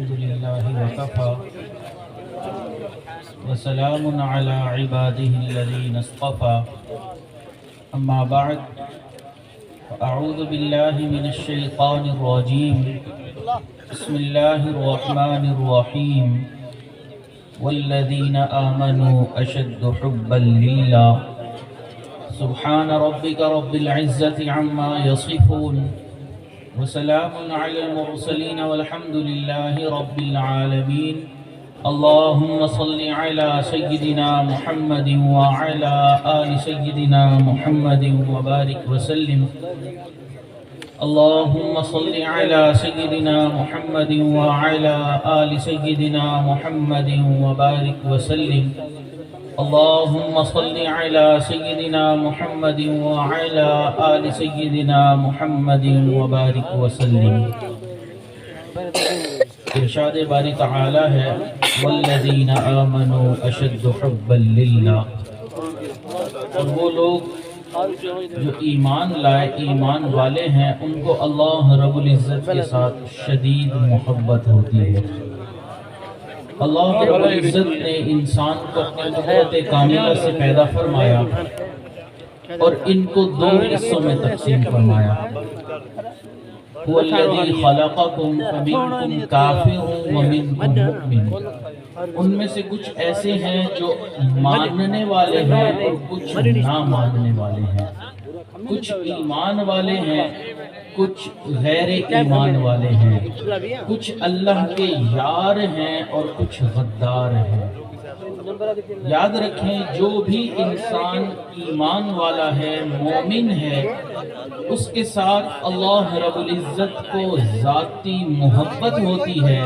الحمد لله وكفى وسلام على عباده الذين اصطفى أما بعد فأعوذ بالله من الشيطان الرجيم بسم الله الرحمن الرحيم والذين آمنوا أشد حبا لله سبحان ربك رب العزة عما يصفون وسلام على المرسلين والحمد لله رب العالمين اللهم صل على سيدنا محمد وعلى آل سيدنا محمد وبارك وسلم اللهم صل على سيدنا محمد وعلى آل سيدنا محمد وبارك وسلم اللهم صل على سيدنا محمد وعلى آل سيدنا محمد وبارك وسلم. ارشاد باری تعالی ہے والذین آمنوا اشد حبا للہ، اور وہ لوگ جو ایمان لائے، ایمان والے ہیں، ان کو اللہ رب العزت کے ساتھ شدید محبت ہوتی ہے. اللہ رب العزت نے انسان کو اپنی قدرت کاملہ سے پیدا فرمایا اور ان کو دو حصوں میں تقسیم فرمایا. هو الذی خلقکم فمنکم کافر ومنکم مؤمن. ان میں سے کچھ ایسے ہیں جو ماننے والے ہیں اور کچھ نہ ماننے والے ہیں، کچھ ایمان والے ہیں، کچھ غیر ایمان والے ہیں، کچھ اللہ کے یار ہیں اور کچھ غدار ہیں. یاد رکھیں جو بھی انسان ایمان والا ہے، مومن ہے، اس کے ساتھ اللہ رب العزت کو ذاتی محبت ہوتی ہے،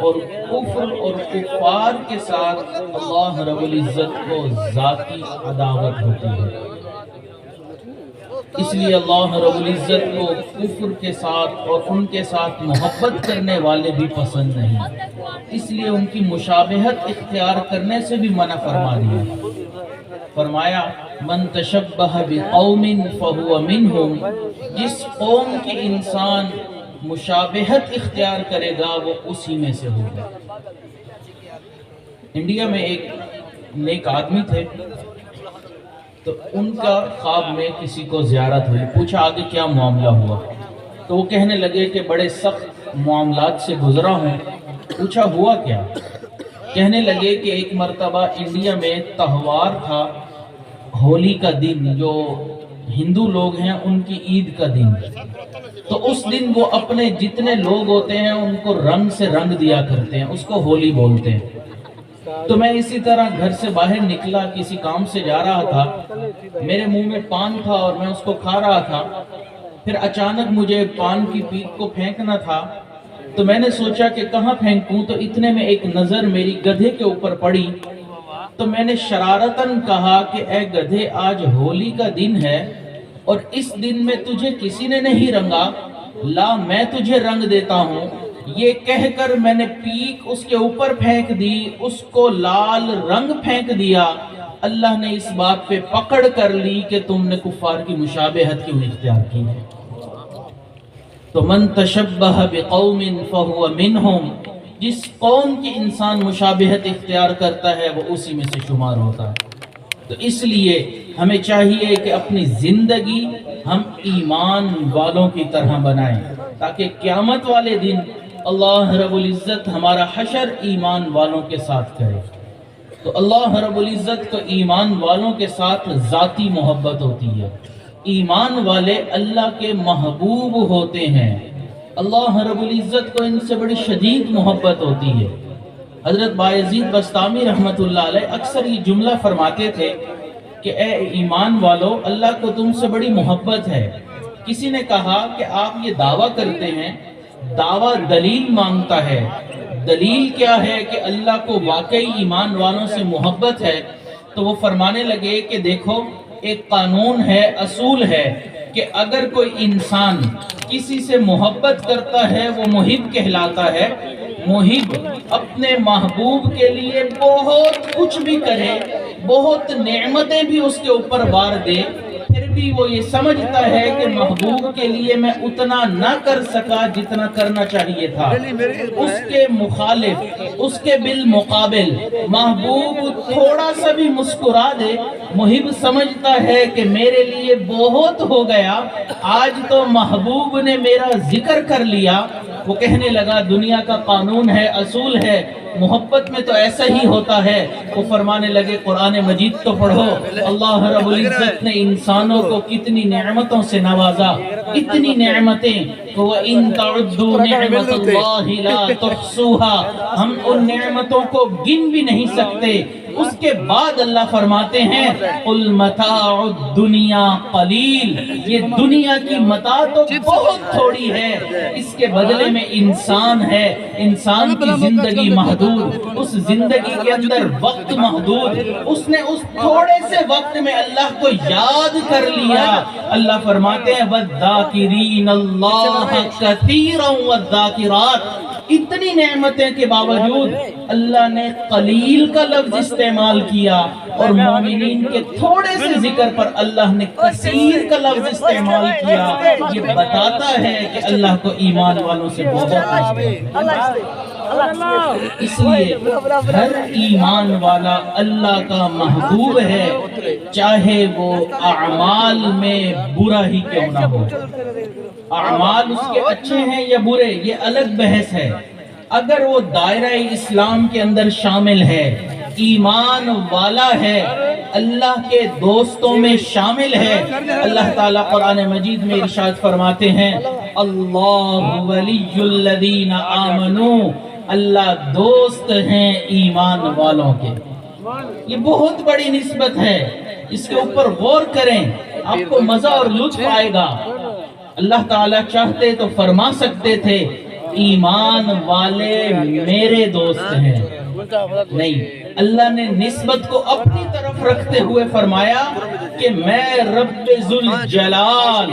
اور کفر اور کفار کے ساتھ اللہ رب العزت کو ذاتی عداوت ہوتی ہے. اس لیے اللہ رب العزت کو کفر کے ساتھ اور ان کے ساتھ محبت کرنے والے بھی پسند نہیں، اس لیے ان کی مشابہت اختیار کرنے سے بھی منع فرما دیا. فرمایا من تشبہ بقوم فہو منہم، جس قوم کی انسان مشابہت اختیار کرے گا وہ اسی میں سے ہوگا. انڈیا میں ایک نیک آدمی تھے، تو ان کا خواب میں کسی کو زیارت ہوئی. پوچھا آگے کیا معاملہ ہوا؟ تو وہ کہنے لگے کہ بڑے سخت معاملات سے گزرا ہوں. پوچھا ہوا کیا؟ کہنے لگے کہ ایک مرتبہ انڈیا میں تہوار تھا، ہولی کا دن، جو ہندو لوگ ہیں ان کی عید کا دن. تو اس دن وہ اپنے جتنے لوگ ہوتے ہیں ان کو رنگ سے رنگ دیا کرتے ہیں، اس کو ہولی بولتے ہیں. تو میں اسی طرح گھر سے باہر نکلا، کسی کام سے جا رہا تھا، میرے منہ میں پان تھا اور میں اس کو کھا رہا تھا. پھر اچانک مجھے پان کی پیک کو پھینکنا تھا، تو میں نے سوچا کہ کہاں پھینکوں، تو اتنے میں ایک نظر میری گدھے کے اوپر پڑی. تو میں نے شرارتاً کہا کہ اے گدھے، آج ہولی کا دن ہے اور اس دن میں تجھے کسی نے نہیں رنگا، لا میں تجھے رنگ دیتا ہوں. یہ کہہ کر میں نے پیک اس کے اوپر پھینک دی، اس کو لال رنگ پھینک دیا. اللہ نے اس بات پہ پکڑ کر لی کہ تم نے کفار کی مشابہت کیوں اختیار کی ہے. تو من تشبہ بقوم فہو منہم، جس قوم کی انسان مشابہت اختیار کرتا ہے وہ اسی میں سے شمار ہوتا ہے. تو اس لیے ہمیں چاہیے کہ اپنی زندگی ہم ایمان والوں کی طرح بنائیں، تاکہ قیامت والے دن اللہ رب العزت ہمارا حشر ایمان والوں کے ساتھ کرے. تو اللہ رب العزت کو ایمان والوں کے ساتھ ذاتی محبت ہوتی ہے. ایمان والے اللہ کے محبوب ہوتے ہیں، اللہ رب العزت کو ان سے بڑی شدید محبت ہوتی ہے. حضرت بایزید بسطامی رحمت اللہ علیہ اکثر یہ جملہ فرماتے تھے کہ اے ایمان والو، اللہ کو تم سے بڑی محبت ہے. کسی نے کہا کہ آپ یہ دعویٰ کرتے ہیں، دعویٰ دلیل مانگتا ہے، دلیل کیا ہے کہ اللہ کو واقعی ایمان والوں سے محبت ہے؟ تو وہ فرمانے لگے کہ دیکھو، ایک قانون ہے، اصول ہے کہ اگر کوئی انسان کسی سے محبت کرتا ہے وہ محب کہلاتا ہے. محب اپنے محبوب کے لیے بہت کچھ بھی کرے، بہت نعمتیں بھی اس کے اوپر وار دے، پھر بھی وہ یہ سمجھتا ہے کہ محبوب کے لیے میں اتنا نہ کر سکا جتنا کرنا چاہیے تھا، اس کے مخالف، اس کے بالمقابل محبوب تھوڑا سا بھی مسکرا دے، محب سمجھتا ہے کہ میرے لیے بہت ہو گیا، آج تو محبوب نے میرا ذکر کر لیا۔ وہ کہنے لگا دنیا کا قانون ہے، اصول ہے، محبت میں تو ایسا ہی ہوتا ہے۔ وہ فرمانے لگے قرآن مجید تو پڑھو، اللہ رب العزت نے انسانوں کو کتنی نعمتوں سے نوازا، اتنی نعمتیں وَإِن تَعُدُّوا نِعْمَةَ اللَّهِ لَا تُحْصُوهَا، ہم ان نعمتوں کو گن بھی نہیں سکتے۔ اس کے بعد اللہ فرماتے ہیں قُلْ مَتَاعُ الدُّنْيَا قَلِيلٌ، یہ دنیا کی متاع تو بہت تھوڑی ہے، اس کے بدلے میں انسان ہے، انسان کی زندگی محدود، اس زندگی کے اندر وقت محدود، اس نے اس تھوڑے سے وقت میں اللہ کو یاد کر لیا۔ اللہ فرماتے ہیں وَالذَّاكِرِينَ اللَّهَ كَثِيرًا وَالذَّاكِرَاتِ، اتنی نعمتیں کے باوجود اللہ نے قلیل کا لفظ استعمال کیا، اور مومنین کے تھوڑے سے ذکر پر اللہ نے کثیر کا لفظ استعمال کیا۔ یہ بتاتا ہے کہ اللہ کو ایمان والوں سے بہت محبت ہے۔ اس لیے ہر ایمان والا اللہ کا محبوب ہے، چاہے وہ اعمال میں برا ہی کیوں نہ ہو۔ اعمال اس کے اچھے ہیں یا برے یہ الگ بحث ہے، اگر وہ دائرہ اسلام کے اندر شامل ہے، ایمان والا ہے، اللہ کے دوستوں میں شامل ہے، اللہ تعالیٰ قرآن مجید میں ارشاد فرماتے ہیں اللہ ولی الذین آمنوا، اللہ دوست ہیں ایمان والوں کے۔ یہ بہت بڑی نسبت ہے، اس کے اوپر غور کریں، آپ کو مزہ اور لطف آئے گا۔ اللہ تعالیٰ چاہتے تو فرما سکتے تھے ایمان والے میرے دوست ہیں، نہیں، اللہ نے نسبت کو اپنی طرف رکھتے ہوئے فرمایا کہ میں رب ذوالجلال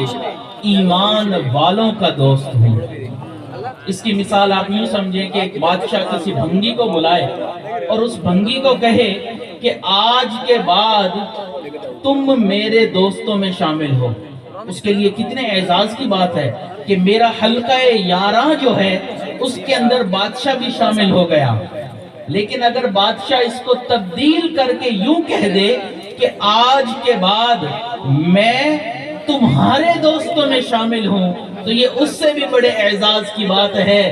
ایمان والوں کا دوست ہوں۔ اس کی مثال آپ یوں سمجھیں کہ ایک بادشاہ کسی بھنگی کو بلائے اور اس بھنگی کو کہے کہ آج کے بعد تم میرے دوستوں میں شامل ہو۔ اس کے لیے کتنے اعزاز کی بات ہے کہ میرا حلقہ یاراں جو ہے اس کے اندر بادشاہ بھی شامل ہو گیا۔ لیکن اگر بادشاہ اس کو تبدیل کر کے یوں کہہ دے کہ آج کے بعد میں تمہارے دوستوں میں شامل ہوں، تو یہ اس سے بھی بڑے اعزاز کی بات ہے۔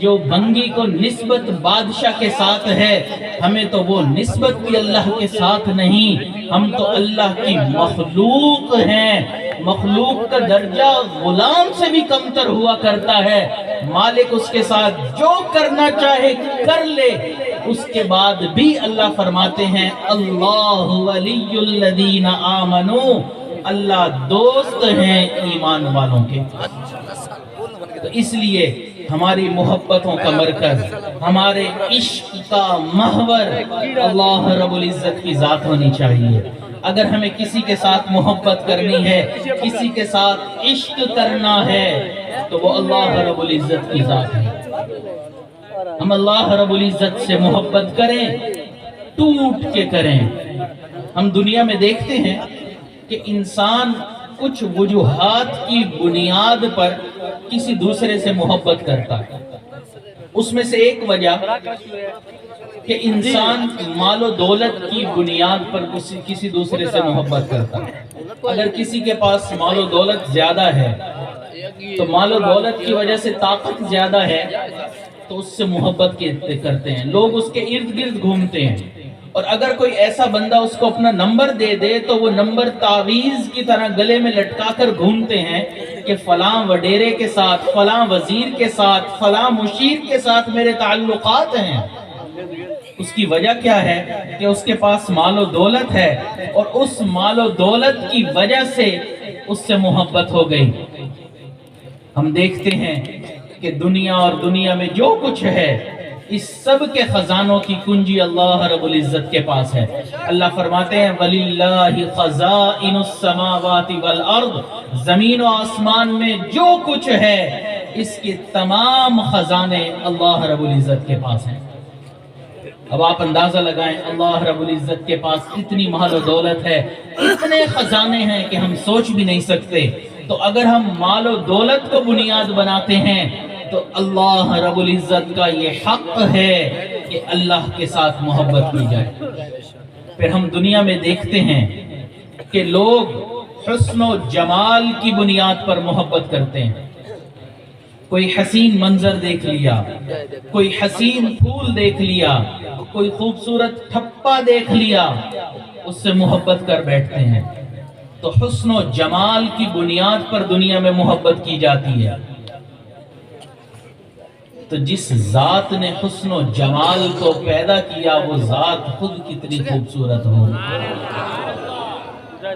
جو بھنگی کو نسبت بادشاہ کے ساتھ ہے، ہمیں تو وہ نسبت بھی اللہ کے ساتھ نہیں، ہم تو اللہ کی مخلوق ہیں۔ مخلوق کا درجہ غلام سے بھی کمتر ہوا کرتا ہے، مالک اس کے ساتھ جو کرنا چاہے کر لے۔ اس کے بعد بھی اللہ فرماتے ہیں اللہ ولی الذین آمنوا، اللہ دوست ہیں ایمان والوں کے۔ تو اس لیے ہماری محبتوں کا مرکز، ہمارے عشق کا محور اللہ رب العزت کی ذات ہونی چاہیے۔ اگر ہمیں کسی کے ساتھ محبت کرنی ہے، کسی کے ساتھ عشق کرنا ہے، تو وہ اللہ رب العزت کی ذات ہے۔ ہم اللہ رب العزت سے محبت کریں، ٹوٹ کے کریں۔ ہم دنیا میں دیکھتے ہیں کہ انسان کچھ وجوہات کی بنیاد پر کسی دوسرے سے محبت کرتا ہے۔ اس میں سے ایک وجہ کہ انسان مال و دولت کی بنیاد پر کسی دوسرے سے محبت کرتا ہے۔ اگر کسی کے پاس مال و دولت زیادہ ہے تو مال و دولت کی وجہ سے طاقت زیادہ ہے تو اس سے محبت کرتے ہیں، لوگ اس کے ارد گرد گھومتے ہیں۔ اور اگر کوئی ایسا بندہ اس کو اپنا نمبر دے دے تو وہ نمبر تعویذ کی طرح گلے میں لٹکا کر گھومتے ہیں کہ فلاں وڈیرے کے ساتھ، فلاں وزیر کے ساتھ، فلاں مشیر کے ساتھ میرے تعلقات ہیں۔ اس کی وجہ کیا ہے کہ اس کے پاس مال و دولت ہے، اور اس مال و دولت کی وجہ سے اس سے محبت ہو گئی۔ ہم دیکھتے ہیں کہ دنیا اور دنیا میں جو کچھ ہے، اس سب کے خزانوں کی کنجی اللہ رب العزت کے پاس ہے۔ اللہ فرماتے ہیں وَلِلَّهِ خَزَائِنُ السَّمَاوَاتِ وَالْأَرْضِ، زمین و آسمان میں جو کچھ ہے اس کے تمام خزانے اللہ رب العزت کے پاس ہیں۔ اب آپ اندازہ لگائیں اللہ رب العزت کے پاس اتنی مال و دولت ہے، اتنے خزانے ہیں کہ ہم سوچ بھی نہیں سکتے. تو اگر ہم مال و دولت کو بنیاد بناتے ہیں تو اللہ رب العزت کا یہ حق ہے کہ اللہ کے ساتھ محبت کی جائے. پھر ہم دنیا میں دیکھتے ہیں کہ لوگ حسن و جمال کی بنیاد پر محبت کرتے ہیں. کوئی حسین منظر دیکھ لیا، کوئی حسین پھول دیکھ لیا، کوئی خوبصورت ٹھپا دیکھ لیا، اس سے محبت کر بیٹھتے ہیں. تو حسن و جمال کی بنیاد پر دنیا میں محبت کی جاتی ہے. تو جس ذات نے حسن و جمال کو پیدا کیا وہ ذات خود کتنی خوبصورت ہو.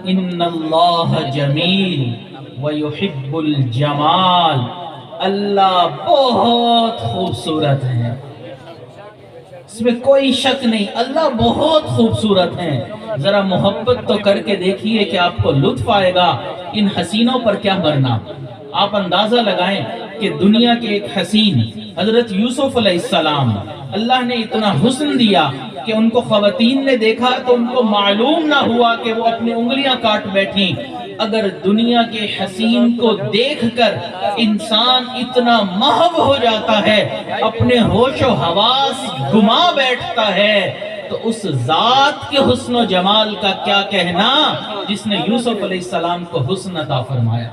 ان اللہ جمیل ویحب الجمال، اللہ بہت خوبصورت ہے، اس میں کوئی شک نہیں، اللہ بہت خوبصورت ہیں. ذرا محبت تو کر کے دیکھیے کہ آپ کو لطف آئے گا ان حسینوں پر کیا مرنا. آپ اندازہ لگائیں کہ دنیا کے ایک حسین حضرت یوسف علیہ السلام، اللہ نے اتنا حسن دیا کہ ان کو خواتین نے دیکھا تو ان کو معلوم نہ ہوا کہ وہ اپنی انگلیاں کاٹ بیٹھی. اگر دنیا کے حسین کو دیکھ کر انسان اتنا محو ہو جاتا ہے، اپنے ہوش و حواس گما بیٹھتا ہے، تو اس ذات کے حسن و جمال کا کیا کہنا جس نے یوسف علیہ السلام کو حسن عطا فرمایا.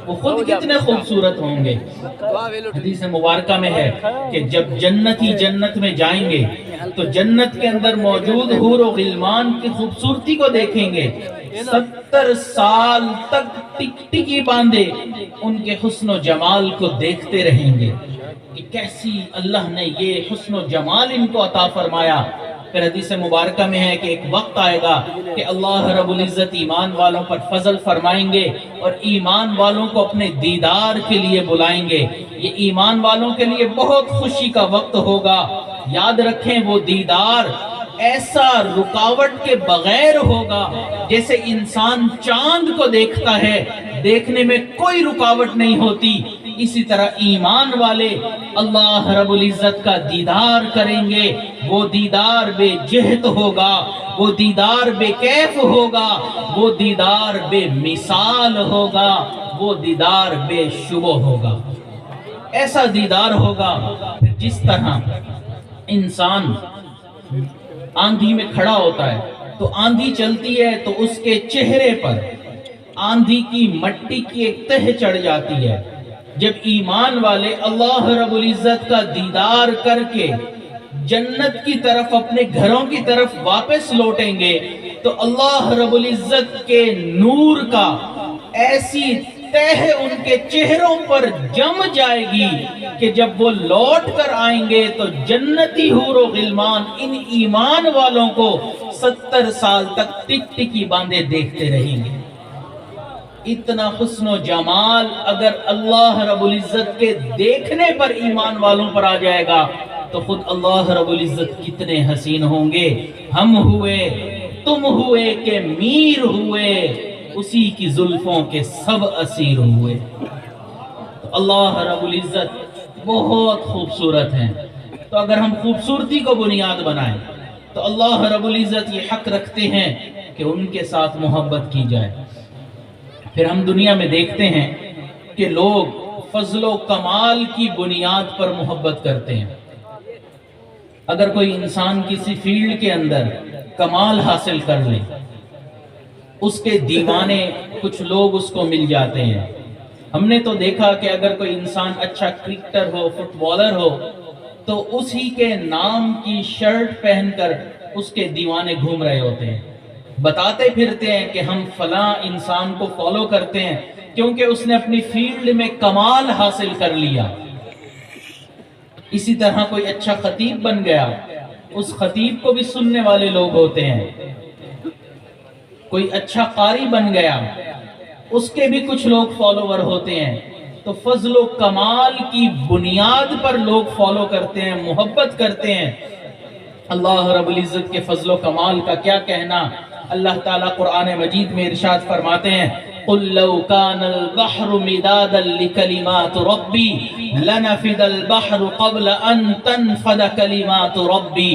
وہ خود کتنے خوبصورت ہوں گے. حدیث مبارکہ میں ہے کہ جب جنتی جنت میں جائیں گے تو جنت کے اندر موجود حور و غلمان کی خوبصورتی کو دیکھیں گے، 70 سال تک ٹکی باندھے ان کے حسن و جمال کو دیکھتے رہیں گے کہ کیسی اللہ نے یہ حسن و جمال ان کو عطا فرمایا. پھر حدیث مبارکہ میں ہے کہ ایک وقت آئے گا کہ اللہ رب العزت ایمان والوں پر فضل فرمائیں گے اور ایمان والوں کو اپنے دیدار کے لیے بلائیں گے. یہ ایمان والوں کے لیے بہت خوشی کا وقت ہوگا. یاد رکھیں وہ دیدار ایسا رکاوٹ کے بغیر ہوگا جیسے انسان چاند کو دیکھتا ہے، دیکھنے میں کوئی رکاوٹ نہیں ہوتی. اسی طرح ایمان والے اللہ رب العزت کا دیدار کریں گے. وہ دیدار بے جہت ہوگا، وہ دیدار بے کیف ہوگا، وہ دیدار بے مثال ہوگا، وہ دیدار بے شبہ ہوگا. ایسا دیدار ہوگا جس طرح انسان آندھی میں کھڑا ہوتا ہے تو آندھی چلتی ہے تو اس کے چہرے پر آندھی کی مٹی کی ایک تہ چڑھ جاتی ہے. جب ایمان والے اللہ رب العزت کا دیدار کر کے جنت کی طرف اپنے گھروں کی طرف واپس لوٹیں گے تو اللہ رب العزت کے نور کا ایسی تہ ان کے چہروں پر جم جائے گی کہ جب وہ لوٹ کر آئیں گے تو جنتی حور و غلمان ان ایمان والوں کو 70 سال تک ٹکی باندھے دیکھتے رہیں گے. اتنا حسن و جمال اگر اللہ رب العزت کے دیکھنے پر ایمان والوں پر آ جائے گا تو خود اللہ رب العزت کتنے حسین ہوں گے. ہم ہوئے تم ہوئے کہ میر ہوئے، اسی کی زلفوں کے سب اسیر ہوئے. اللہ رب العزت بہت خوبصورت ہیں. تو اگر ہم خوبصورتی کو بنیاد بنائیں تو اللہ رب العزت یہ حق رکھتے ہیں کہ ان کے ساتھ محبت کی جائے. پھر ہم دنیا میں دیکھتے ہیں کہ لوگ فضل و کمال کی بنیاد پر محبت کرتے ہیں. اگر کوئی انسان کسی فیلڈ کے اندر کمال حاصل کر لے، اس کے دیوانے کچھ لوگ اس کو مل جاتے ہیں. ہم نے تو دیکھا کہ اگر کوئی انسان اچھا کرکٹر ہو، فٹ بالر ہو، تو اسی کے نام کی شرٹ پہن کر اس کے دیوانے گھوم رہے ہوتے ہیں، بتاتے پھرتے ہیں کہ ہم فلاں انسان کو فالو کرتے ہیں کیونکہ اس نے اپنی فیلڈ میں کمال حاصل کر لیا. اسی طرح کوئی اچھا خطیب بن گیا، اس خطیب کو بھی سننے والے لوگ ہوتے ہیں. کوئی اچھا قاری بن گیا، اس کے بھی کچھ لوگ فالوور ہوتے ہیں. تو فضل و کمال کی بنیاد پر لوگ فالو کرتے ہیں، محبت کرتے ہیں. اللہ رب العزت کے فضل و کمال کا کیا کہنا. اللہ تعالیٰ قرآن مجید میں ارشاد فرماتے ہیں قُلْ لَوْ كَانَ الْبَحْرُ مِدَادًا لِكَلِمَاتُ رَبِّي لَنَفِدَ الْبَحْرُ قَبْلَ أَن تَنْفَدَ كَلِمَاتُ رَبِّي.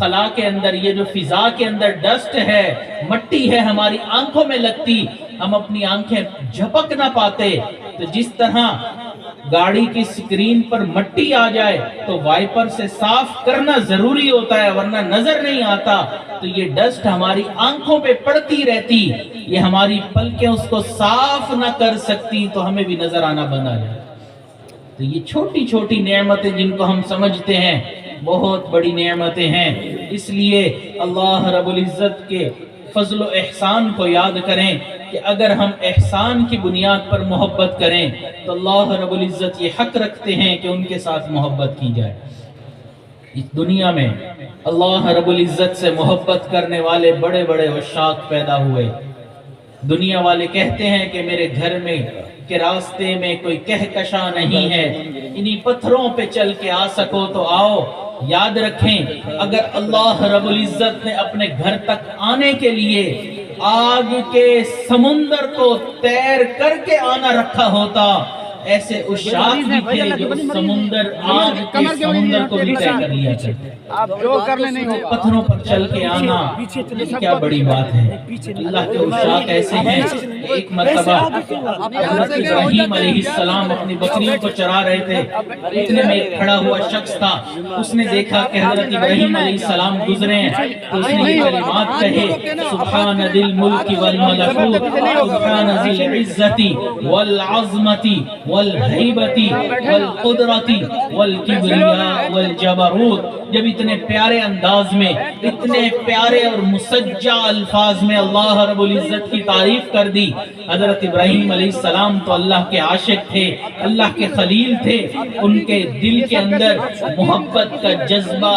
خلا کے اندر، یہ جو فضا کے اندر ڈسٹ ہے، مٹی ہے، ہماری آنکھوں میں لگتی، ہم اپنی آنکھیں جھپک نہ پاتے، تو جس طرح گاڑی کی سکرین پر مٹی آ جائے تو وائپر سے صاف کرنا ضروری ہوتا ہے ورنہ نظر نہیں آتا، تو یہ ڈسٹ ہماری آنکھوں پہ پڑتی رہتی، یہ ہماری پلکیں اس کو صاف نہ کر سکتی تو ہمیں بھی نظر آنا بند آ جائے۔ تو یہ چھوٹی چھوٹی نعمتیں جن کو ہم سمجھتے ہیں بہت بڑی نعمتیں ہیں، اس لیے اللہ رب العزت کے فضل و احسان کو یاد کریں کہ اگر ہم احسان کی بنیاد پر محبت کریں تو اللہ رب العزت یہ حق رکھتے ہیں کہ ان کے ساتھ محبت کی جائے۔ اس دنیا میں اللہ رب العزت سے محبت کرنے والے بڑے بڑے عشاق پیدا ہوئے۔ دنیا والے کہتے ہیں کہ میرے گھر میں کے راستے میں کوئی کہکشاں نہیں ہے، انہی پتھروں پہ چل کے آ سکو تو آؤ۔ یاد رکھیں اگر اللہ رب العزت نے اپنے گھر تک آنے کے لیے آگ کے سمندر کو تیر کر کے آنا رکھا ہوتا، ایسے عشاق بھی تھے جو سمندر آگ کے سمندر کو بھی طے کر لیا کرتے۔ پتھروں پر چل کے آنا کیا بڑی بات ہے۔ اللہ کے عشاق ایسے ہیں، ایک مرتبہ حضرت ابراہیم علیہ السلام اپنی بکریوں کو چرا رہے تھے، اتنے میں ایک کھڑا ہوا شخص تھا، اس نے دیکھا کہ حضرت ابراہیم علیہ السلام گزرے ہیں تو اس نے یہ کلمات کہے، سبحان ذی الملک والملکوت سبحان ذی العزت والعظمت والہیبت والقدرت والکبریاء والجبروت۔ جب اتنے پیارے انداز میں، اتنے پیارے اور مسجع الفاظ میں اللہ رب العزت کی تعریف کر دی، حضرت ابراہیم علیہ السلام تو اللہ کے عاشق تھے، اللہ کے خلیل تھے، ان کے دل کے اندر محبت کا جذبہ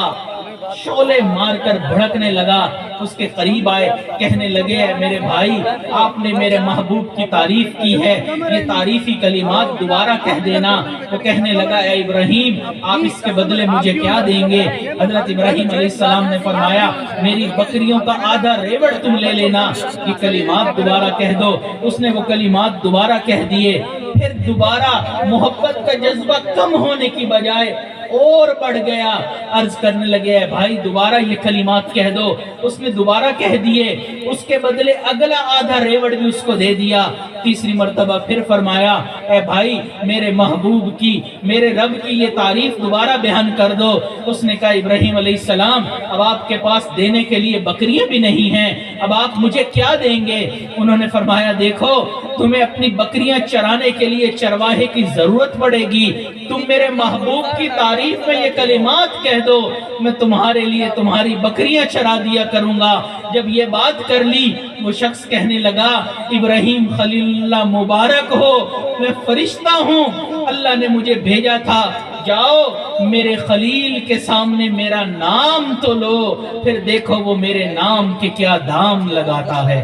شعلے مار کر بھڑکنے لگا۔ اس کے قریب آئے، کہنے لگے اے میرے بھائی، آپ نے میرے محبوب کی تعریف کی ہے، یہ تعریفی کلمات دوبارہ کہہ دینا۔ وہ کہنے لگا اے ابراہیم، آپ اس کے بدلے مجھے کیا دیں گے؟ حضرت ابراہیم علیہ السلام نے فرمایا میری بکریوں کا آدھا ریوڑ تم لے لینا، یہ کلمات دوبارہ کہہ دو۔ اس نے وہ کلمات دوبارہ کہہ دیے، پھر دوبارہ محبت کا جذبہ کم ہونے کی بجائے اور بڑھ گیا۔ عرض کرنے لگے اے بھائی دوبارہ یہ کلمات کہہ دو۔ اس نے دوبارہ کہہ دیے، اس کے بدلے اگلا آدھا ریوڑ بھی اس کو دے دیا۔ تیسری مرتبہ پھر فرمایا اے بھائی میرے محبوب کی، میرے رب کی یہ تعریف دوبارہ بیان کر دو۔ اس نے کہا ابراہیم علیہ السلام اب آپ کے پاس دینے کے لیے بکریاں بھی نہیں ہیں، اب آپ مجھے کیا دیں گے؟ انہوں نے فرمایا دیکھو تمہیں اپنی بکریاں چرانے کے لیے چرواہے کی ضرورت پڑے گی، تم میرے محبوب کی تعریف میں یہ کلمات کہہ دو، میں تمہارے لیے تمہاری بکریاں چرا دیا کروں گا۔ جب یہ بات کر لی وہ شخص کہنے لگا ابراہیم خلیل اللہ مبارک ہو، میں فرشتہ ہوں، اللہ نے مجھے بھیجا تھا، جاؤ میرے خلیل کے سامنے میرا نام تو لو، پھر دیکھو وہ میرے نام کے کیا دام لگاتا ہے۔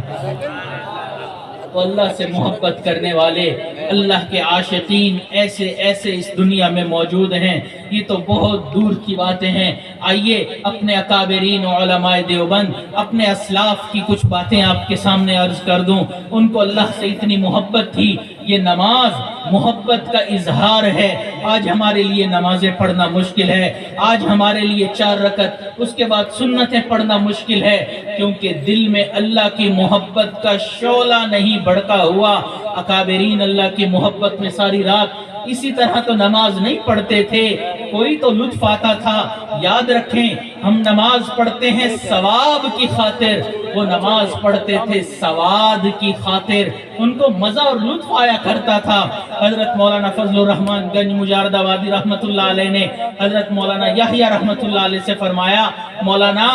تو اللہ سے محبت کرنے والے، اللہ کے عاشقین ایسے ایسے اس دنیا میں موجود ہیں، یہ تو بہت دور کی باتیں ہیں۔ آئیے اپنے اکابرین علماء دیوبند، اپنے اسلاف کی کچھ باتیں آپ کے سامنے عرض کر دوں۔ ان کو اللہ سے اتنی محبت تھی، یہ نماز محبت کا اظہار ہے۔ آج ہمارے لیے نمازیں پڑھنا مشکل ہے، آج ہمارے لیے 4 رکعت اس کے بعد سنتیں پڑھنا مشکل ہے، کیونکہ دل میں اللہ کی محبت کا شعلہ نہیں بڑھتا ہوا۔ اکابرین اللہ کی محبت میں ساری رات اسی طرح تو نماز نہیں پڑھتے تھے، کوئی تو لطف آتا تھا۔ یاد رکھیں ہم نماز پڑھتے ہیں ثواب کی خاطر، وہ نماز پڑھتے تھے سواد کی خاطر، ان کو مزہ اور لطف آیا کرتا تھا۔ حضرت مولانا فضل الرحمن گنج مجارد آبادی رحمت اللہ علیہ نے حضرت مولانا یحییٰ رحمت اللہ علیہ سے فرمایا مولانا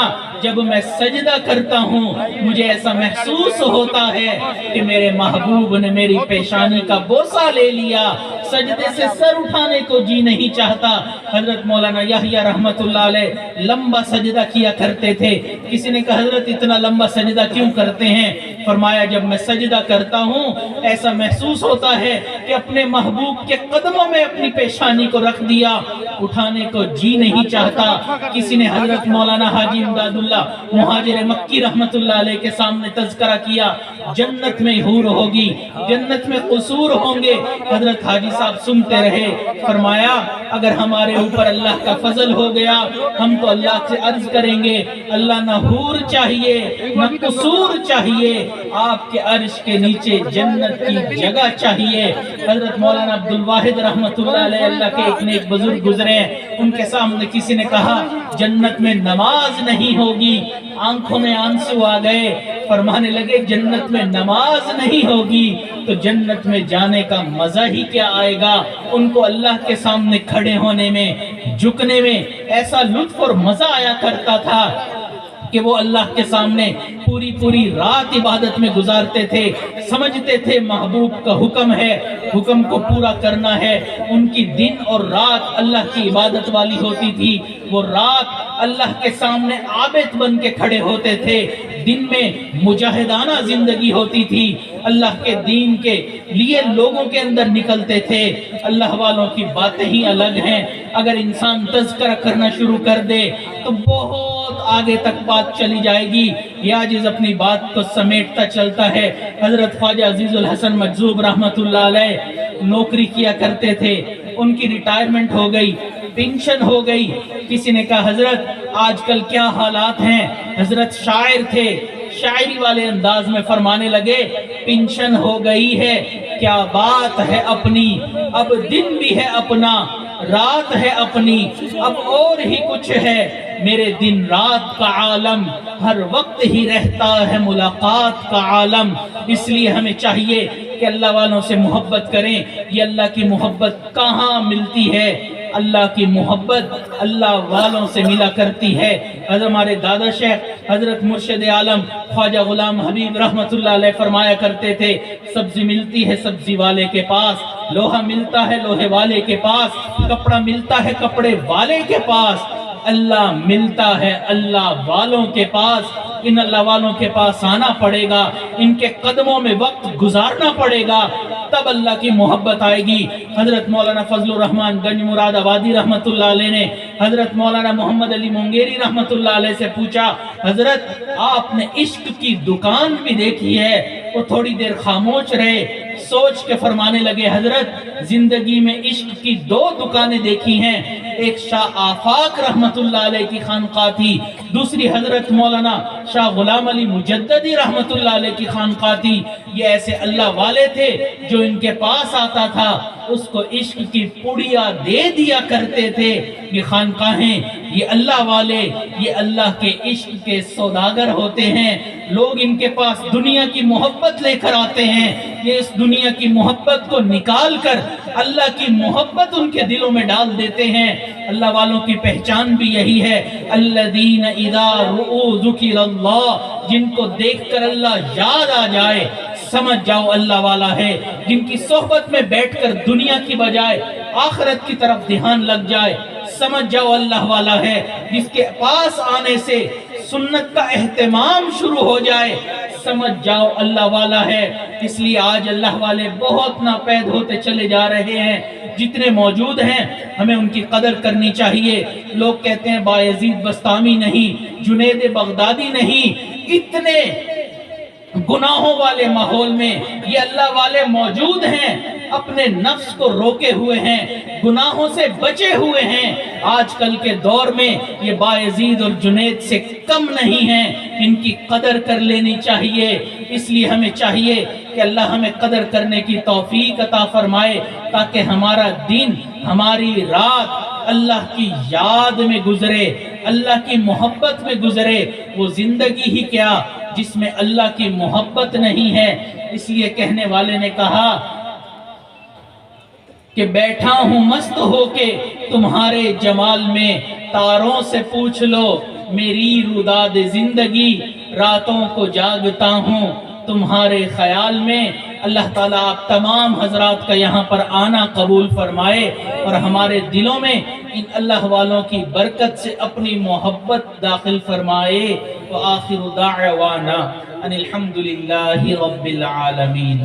جب میں سجدہ کرتا ہوں مجھے ایسا محسوس ہوتا ہے کہ میرے محبوب نے میری پیشانی کا بوسہ لے لیا، سجدے سے سر اٹھانے کو جی نہیں چاہتا۔ حضرت مولانا یحییٰ رحمت اللہ علیہ لمبا سجدہ کیا کرتے تھے۔ کسی نے کہا حضرت اتنا لمبا سجدہ کیوں کرتے ہیں؟ فرمایا جب میں سجدہ کرتا ہوں ایسا محسوس ہوتا ہے کہ اپنے محبوب کے قدموں میں اپنی پیشانی کو رکھ دیا، اٹھانے کو جی نہیں چاہتا۔ کسی نے حضرت مولانا حاجی امداد اللہ مہاجر مکی رحمت اللہ علیہ کے سامنے تذکرہ کیا، جنت میں حور ہوگی، جنت میں قصور ہوں گے۔ حضرت حاجی صاحب سنتے رہے، فرمایا اگر ہمارے اوپر اللہ کا فضل ہو گیا ہم تو اللہ سے عرض کریں گے اللہ نہ حور چاہیے نہ قصور چاہیے، آپ کے عرش کے نیچے جنت کی جگہ چاہیے۔ حضرت مولانا عبد الواحد رحمت اللہ علیہ اللہ کے ایک نیک بزرگ گزرے ہیں، ان کے سامنے کسی نے کہا جنت میں نماز نہیں ہوگی، آنکھوں میں آنسو آ گئے، فرمانے لگے جنت میں نماز نہیں ہوگی تو جنت میں جانے کا مزہ ہی کیا آئے گا۔ ان کو اللہ کے سامنے کھڑے ہونے میں، جھکنے میں ایسا لطف اور مزہ آیا کرتا تھا کہ وہ اللہ کے سامنے پوری رات عبادت میں گزارتے تھے، سمجھتے تھے محبوب کا حکم ہے، حکم کو پورا کرنا ہے۔ ان کی دن اور رات اللہ کی عبادت والی ہوتی تھی، وہ رات اللہ کے سامنے عابد بن کے کھڑے ہوتے تھے، دن میں مجاہدانہ زندگی ہوتی تھی، اللہ کے دین کے لیے لوگوں کے اندر نکلتے تھے۔ اللہ والوں کی باتیں ہی الگ ہیں، اگر انسان تذکرہ کرنا شروع کر دے تو بہت آگے تک بات چلی جائے گی۔ یہ عاجز اپنی بات کو سمیٹتا چلتا ہے۔ حضرت خواجہ عزیز الحسن مجذوب رحمت اللہ علیہ نوکری کیا کرتے تھے، ان کی ریٹائرمنٹ ہو گئی، پینشن ہو گئی۔ کسی نے کہا حضرت آج کل کیا حالات ہیں؟ حضرت شاعر تھے، شاعری والے انداز میں فرمانے لگے پینشن ہو گئی ہے کیا بات ہے اپنی، اب دن بھی ہے اپنا، رات ہے اپنی، اب اور ہی کچھ ہے، میرے دن رات کا عالم، ہر وقت ہی رہتا ہے ملاقات کا عالم۔ اس لیے ہمیں چاہیے کہ اللہ والوں سے محبت کریں۔ یہ اللہ کی محبت کہاں ملتی ہے؟ اللہ کی محبت اللہ والوں سے ملا کرتی ہے۔ حضرت ہمارے دادا شیخ حضرت مرشد عالم خواجہ غلام حبیب رحمت اللہ علیہ فرمایا کرتے تھے سبزی ملتی ہے سبزی والے کے پاس، لوہا ملتا ہے لوہے والے کے پاس، کپڑا ملتا ہے کپڑے والے کے پاس، اللہ ملتا ہے اللہ والوں کے پاس۔ ان اللہ والوں کے پاس آنا پڑے گا، ان کے قدموں میں وقت گزارنا پڑے گا، تب اللہ کی محبت آئے گی۔ حضرت مولانا فضل الرحمن گنج مراد آبادی رحمت اللہ علیہ نے حضرت مولانا محمد علی مونگیری رحمت اللہ علیہ سے پوچھا حضرت آپ نے عشق کی دکان بھی دیکھی ہے؟ وہ تھوڑی دیر خاموش رہے، سوچ کے فرمانے لگے حضرت زندگی میں عشق کی 2 دکانیں دیکھی ہیں، ایک شاہ آفاق رحمت اللہ علیہ کی خانقاہ تھی، دوسری حضرت مولانا شاہ غلام علی مجددی رحمت اللہ علیہ کی خانقاہ تھی۔ یہ ایسے اللہ والے تھے جو ان کے پاس آتا تھا اس کو عشق کی پڑیا دے دیا کرتے تھے۔ یہ خانقاہیں، یہ اللہ والے، یہ اللہ کے عشق کے سوداگر ہوتے ہیں۔ لوگ ان کے پاس دنیا کی محبت لے کر آتے ہیں، یہ اس دنیا کی محبت کو نکال کر اللہ کی محبت ان کے دلوں میں ڈال دیتے ہیں۔ اللہ والوں کی پہچان بھی یہی ہے، الذین اذا رؤوا ذکر اللہ، جن کو دیکھ کر اللہ یاد آ جائے سمجھ جاؤ اللہ والا ہے، جن کی صحبت میں بیٹھ کر دنیا کی بجائے آخرت کی طرف دھیان لگ جائے سمجھ جاؤ اللہ والا ہے، جس کے پاس آنے سے سنت کا اہتمام شروع ہو جائے سمجھ جاؤ اللہ والا ہے۔ اس لیے آج اللہ والے بہت ناپید ہوتے چلے جا رہے ہیں، جتنے موجود ہیں ہمیں ان کی قدر کرنی چاہیے۔ لوگ کہتے ہیں بایزید بستامی نہیں، جنید بغدادی نہیں، اتنے گناہوں والے ماحول میں یہ اللہ والے موجود ہیں، اپنے نفس کو روکے ہوئے ہیں، گناہوں سے بچے ہوئے ہیں۔ آج کل کے دور میں یہ بایزید اور جنید سے کم نہیں ہیں، ان کی قدر کر لینی چاہیے۔ اس لیے ہمیں چاہیے کہ اللہ ہمیں قدر کرنے کی توفیق عطا فرمائے تاکہ ہمارا دن، ہماری رات اللہ کی یاد میں گزرے، اللہ کی محبت میں گزرے۔ وہ زندگی ہی کیا جس میں اللہ کی محبت نہیں ہے۔ اس لیے کہنے والے نے کہا کہ بیٹھا ہوں مست ہو کے تمہارے جمال میں، تاروں سے پوچھ لو میری روداد زندگی، راتوں کو جاگتا ہوں تمہارے خیال میں۔ اللہ تعالیٰ آپ تمام حضرات کا یہاں پر آنا قبول فرمائے اور ہمارے دلوں میں ان اللہ والوں کی برکت سے اپنی محبت داخل فرمائے۔ وآخر دعوانا ان الحمدللہ رب العالمین۔